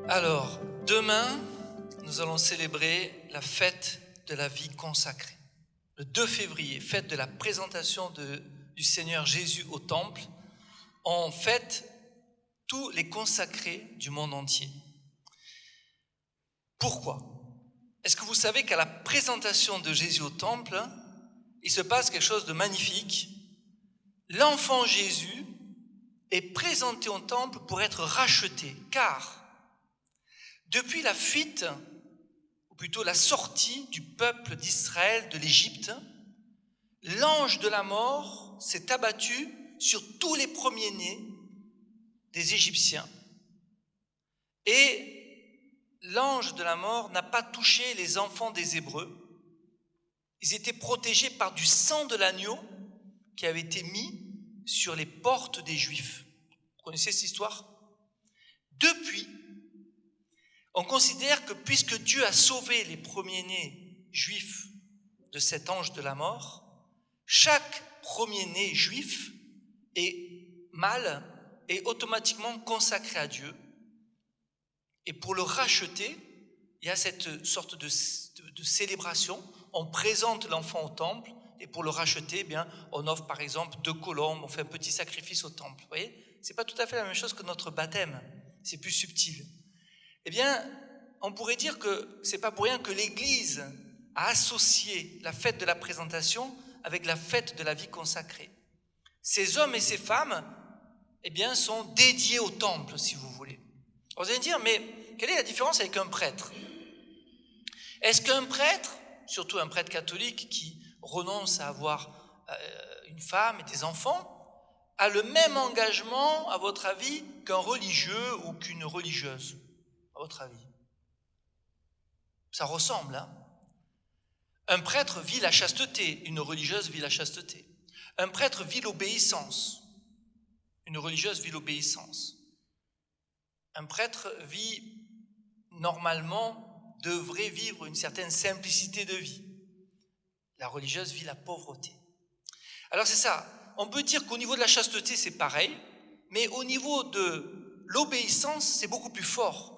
Alors, demain, nous allons célébrer la fête de la vie consacrée. Le 2 février, fête de la présentation du Seigneur Jésus au temple. On fête tous les consacrés du monde entier. Pourquoi ? Est-ce que vous savez qu'à la présentation de Jésus au temple, il se passe quelque chose de magnifique ? L'enfant Jésus est présenté au temple pour être racheté, car depuis la fuite, ou plutôt la sortie du peuple d'Israël de l'Égypte, l'ange de la mort s'est abattu sur tous les premiers-nés des Égyptiens. Et l'ange de la mort n'a pas touché les enfants des Hébreux. Ils étaient protégés par du sang de l'agneau qui avait été mis sur les portes des Juifs. Vous connaissez cette histoire ? Depuis, on considère que puisque Dieu a sauvé les premiers-nés juifs de cet ange de la mort, chaque premier-né juif est mâle et automatiquement consacré à Dieu. Et pour le racheter, il y a cette sorte de célébration. On présente l'enfant au temple et pour le racheter, eh bien, on offre par exemple 2 colombes, on fait un petit sacrifice au temple. Vous voyez ? C'est pas tout à fait la même chose que notre baptême, c'est plus subtil. Eh bien, on pourrait dire que c'est pas pour rien que l'Église a associé la fête de la présentation avec la fête de la vie consacrée. Ces hommes et ces femmes, eh bien, sont dédiés au temple, si vous voulez. Vous allez me dire, mais quelle est la différence avec un prêtre ? Est-ce qu'un prêtre, surtout un prêtre catholique qui renonce à avoir une femme et des enfants, a le même engagement, à votre avis, qu'un religieux ou qu'une religieuse ? À votre avis ? Ça ressemble, hein ? Un prêtre vit la chasteté, une religieuse vit la chasteté. Un prêtre vit l'obéissance, une religieuse vit l'obéissance. Un prêtre vit, normalement, devrait vivre une certaine simplicité de vie. La religieuse vit la pauvreté. Alors c'est ça, on peut dire qu'au niveau de la chasteté, c'est pareil, mais au niveau de l'obéissance, c'est beaucoup plus fort.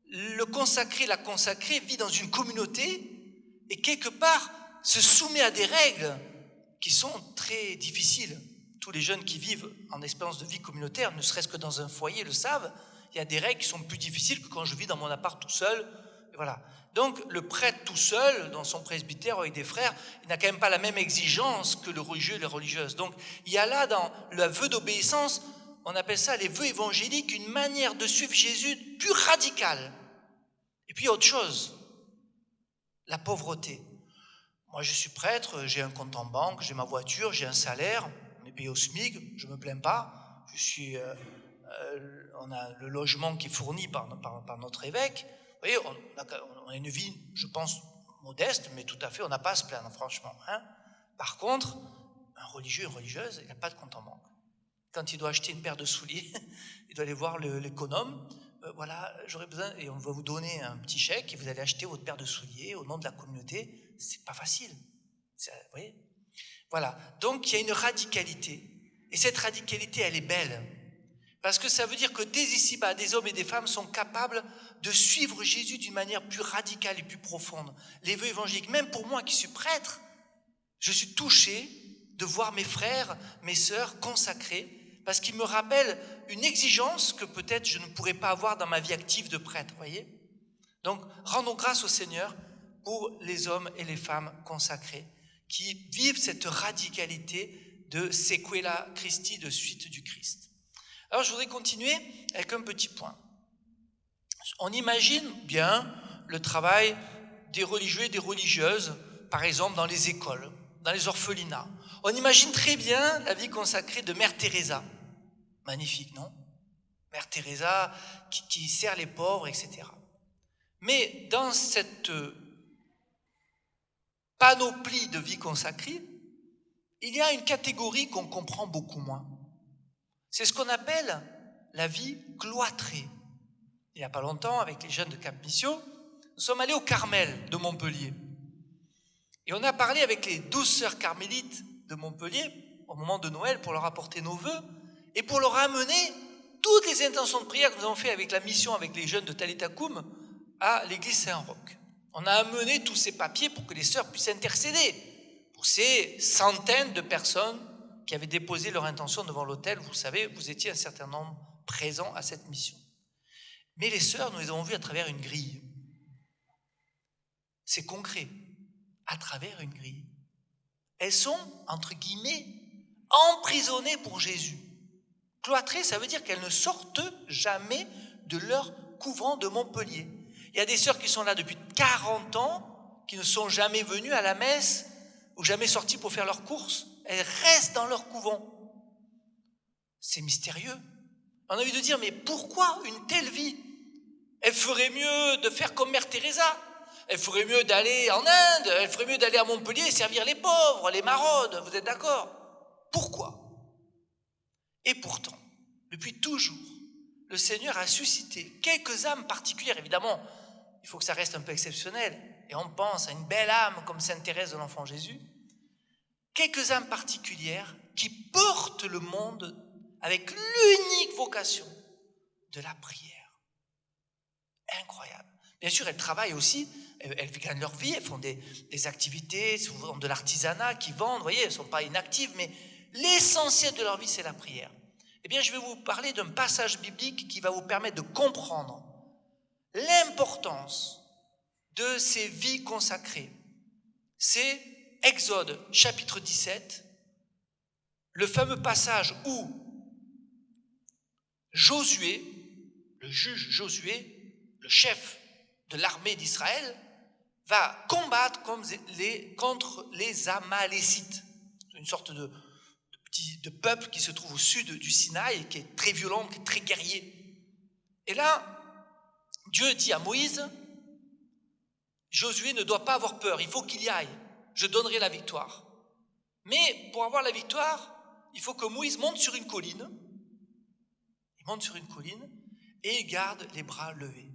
Le consacré, la consacrée vit dans une communauté et quelque part se soumet à des règles qui sont très difficiles. Tous les jeunes qui vivent en expérience de vie communautaire, ne serait-ce que dans un foyer, le savent. Il y a des règles qui sont plus difficiles que quand je vis dans mon appart tout seul. Et voilà. Donc le prêtre tout seul, dans son presbytère avec des frères, il n'a quand même pas la même exigence que le religieux et les religieuses. Donc il y a là dans le vœu d'obéissance, on appelle ça les vœux évangéliques, une manière de suivre Jésus plus radicale. Et puis autre chose, la pauvreté. Moi je suis prêtre, j'ai un compte en banque, j'ai ma voiture, j'ai un salaire, on est payé au SMIC, je ne me plains pas. On a le logement qui est fourni par notre évêque. Vous voyez, on a une vie, je pense, modeste, mais tout à fait, on n'a pas à se plaindre, franchement. Hein. Par contre, un religieux, une religieuse, il n'a pas de compte en banque. Quand il doit acheter une paire de souliers, il doit aller voir l'économe. Voilà, j'aurais besoin, et on va vous donner un petit chèque, et vous allez acheter votre paire de souliers au nom de la communauté. C'est pas facile. Vous voyez ? Voilà. Donc, il y a une radicalité. Et cette radicalité, elle est belle. Parce que ça veut dire que dès ici-bas, des hommes et des femmes sont capables de suivre Jésus d'une manière plus radicale et plus profonde. Les vœux évangéliques, même pour moi qui suis prêtre, je suis touché de voir mes frères, mes sœurs consacrés, parce qu'ils me rappellent une exigence que peut-être je ne pourrais pas avoir dans ma vie active de prêtre, voyez ? Donc, rendons grâce au Seigneur pour les hommes et les femmes consacrés qui vivent cette radicalité de sequela Christi, de suite du Christ. Alors, je voudrais continuer avec un petit point. On imagine bien le travail des religieux et des religieuses, par exemple dans les écoles, dans les orphelinats. On imagine très bien la vie consacrée de Mère Teresa. Magnifique, non ? Mère Teresa qui sert les pauvres, etc. Mais dans cette panoplie de vie consacrée, il y a une catégorie qu'on comprend beaucoup moins. C'est ce qu'on appelle la vie cloîtrée. Il n'y a pas longtemps, avec les jeunes de Cap Mission, nous sommes allés au Carmel de Montpellier. Et on a parlé avec les 12 sœurs carmélites de Montpellier au moment de Noël pour leur apporter nos vœux et pour leur amener toutes les intentions de prière que nous avons fait avec la mission avec les jeunes de Talitha Koum à l'église Saint-Roch. On a amené tous ces papiers pour que les sœurs puissent intercéder pour ces centaines de personnes qui avaient déposé leur intention devant l'autel. Vous savez, vous étiez un certain nombre présents à cette mission. Mais les sœurs, nous les avons vues à travers une grille. C'est concret, à travers une grille. Elles sont, entre guillemets, emprisonnées pour Jésus. Cloîtrées, ça veut dire qu'elles ne sortent jamais de leur couvent de Montpellier. Il y a des sœurs qui sont là depuis 40 ans, qui ne sont jamais venues à la messe ou jamais sorties pour faire leurs courses. Elles restent dans leur couvent. C'est mystérieux. On a envie de dire, mais pourquoi une telle vie? Elle ferait mieux de faire comme Mère Teresa. Elle ferait mieux d'aller en Inde. Elle ferait mieux d'aller à Montpellier et servir les pauvres, les maraudes. Vous êtes d'accord? Pourquoi? Et pourtant, depuis toujours, le Seigneur a suscité quelques âmes particulières. Évidemment, il faut que ça reste un peu exceptionnel. Et on pense à une belle âme comme Sainte Thérèse de l'Enfant Jésus. Quelques âmes particulières qui portent le monde avec l'unique vocation de la prière. Incroyable. Bien sûr, elles travaillent aussi, elles gagnent leur vie, elles font des activités, souvent de l'artisanat, qui vendent, vous voyez, elles ne sont pas inactives, mais l'essentiel de leur vie, c'est la prière. Eh bien, je vais vous parler d'un passage biblique qui va vous permettre de comprendre l'importance de ces vies consacrées. C'est Exode chapitre 17, le fameux passage où Josué, le juge Josué, le chef de l'armée d'Israël, va combattre contre les Amalécites, une sorte de peuple qui se trouve au sud du Sinaï, qui est très violent, qui est très guerrier. Et là, Dieu dit à Moïse, Josué ne doit pas avoir peur, il faut qu'il y aille, je donnerai la victoire. Mais pour avoir la victoire, il faut que Moïse monte sur une colline, et il garde les bras levés.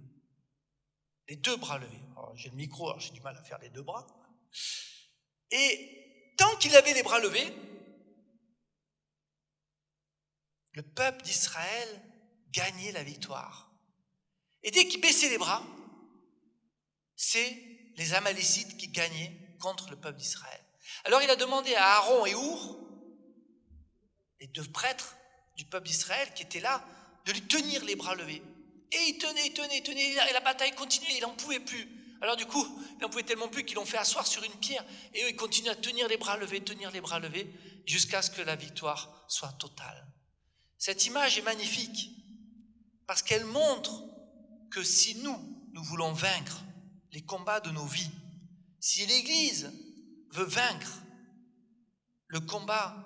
Les deux bras levés. Alors, j'ai le micro, alors j'ai du mal à faire les deux bras. Et tant qu'il avait les bras levés, le peuple d'Israël gagnait la victoire. Et dès qu'il baissait les bras, c'est les Amalécites qui gagnaient contre le peuple d'Israël. Alors il a demandé à Aaron et Our, les deux prêtres du peuple d'Israël qui étaient là, de lui tenir les bras levés. Et il tenait, et la bataille continuait, il n'en pouvait plus. Alors du coup, il n'en pouvait tellement plus qu'ils l'ont fait asseoir sur une pierre, et eux, ils continuent à tenir les bras levés, jusqu'à ce que la victoire soit totale. Cette image est magnifique, parce qu'elle montre que si nous voulons vaincre les combats de nos vies, si l'Église veut vaincre le combat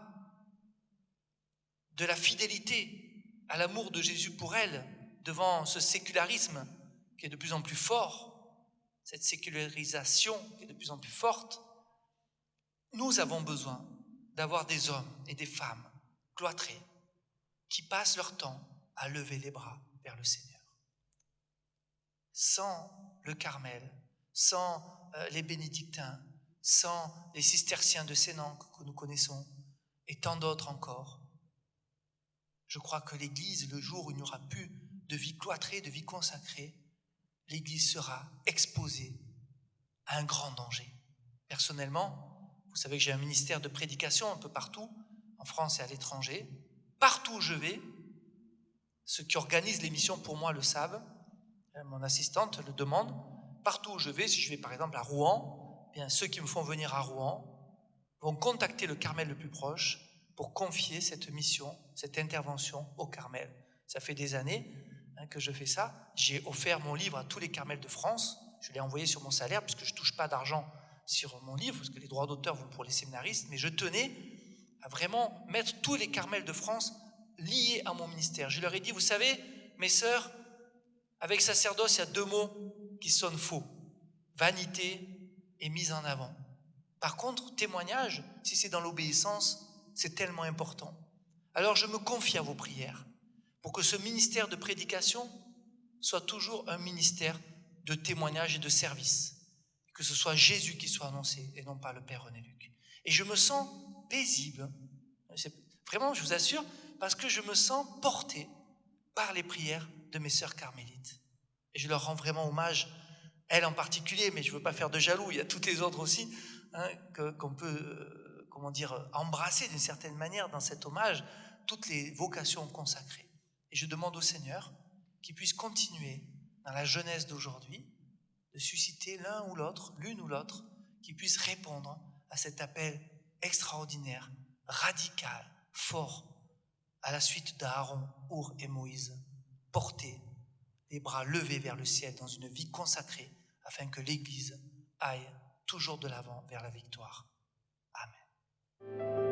de la fidélité à l'amour de Jésus pour elle, devant ce sécularisme qui est de plus en plus fort, cette sécularisation qui est de plus en plus forte, nous avons besoin d'avoir des hommes et des femmes cloîtrés qui passent leur temps à lever les bras vers le Seigneur. Sans le Carmel, sans les bénédictins, sans les cisterciens de Sénan que nous connaissons et tant d'autres encore, je crois que l'Église, le jour où il n'y aura plus de vie cloîtrée, de vie consacrée, l'Église sera exposée à un grand danger. Personnellement, vous savez que j'ai un ministère de prédication un peu partout, en France et à l'étranger. Partout où je vais, ceux qui organisent l'émission pour moi le savent, mon assistante le demande, partout où je vais, si je vais par exemple à Rouen, eh bien, ceux qui me font venir à Rouen vont contacter le Carmel le plus proche pour confier cette mission, cette intervention au Carmel. Ça fait des années que je fais ça. J'ai offert mon livre à tous les Carmels de France. Je l'ai envoyé sur mon salaire puisque je ne touche pas d'argent sur mon livre, parce que les droits d'auteur vont pour les séminaristes, mais je tenais à vraiment mettre tous les Carmels de France liés à mon ministère. Je leur ai dit, vous savez, mes sœurs, avec sacerdoce, il y a deux mots qui sonnent faux. Vanité et mise en avant. Par contre, témoignage, si c'est dans l'obéissance, c'est tellement important. Alors je me confie à vos prières pour que ce ministère de prédication soit toujours un ministère de témoignage et de service. que ce soit Jésus qui soit annoncé et non pas le Père René Luc. Et je me sens paisible, vraiment je vous assure, parce que je me sens porté par les prières de mes sœurs carmélites. Et je leur rends vraiment hommage, elles en particulier, mais je ne veux pas faire de jaloux, il y a toutes les autres aussi, qu'on peut embrasser d'une certaine manière dans cet hommage, toutes les vocations consacrées. Et je demande au Seigneur qu'il puisse continuer dans la jeunesse d'aujourd'hui, de susciter l'un ou l'autre, l'une ou l'autre, qui puisse répondre à cet appel extraordinaire, radical, fort, à la suite d'Aaron, Our et Moïse, porter les bras levés vers le ciel dans une vie consacrée, afin que l'Église aille toujours de l'avant vers la victoire. Amen.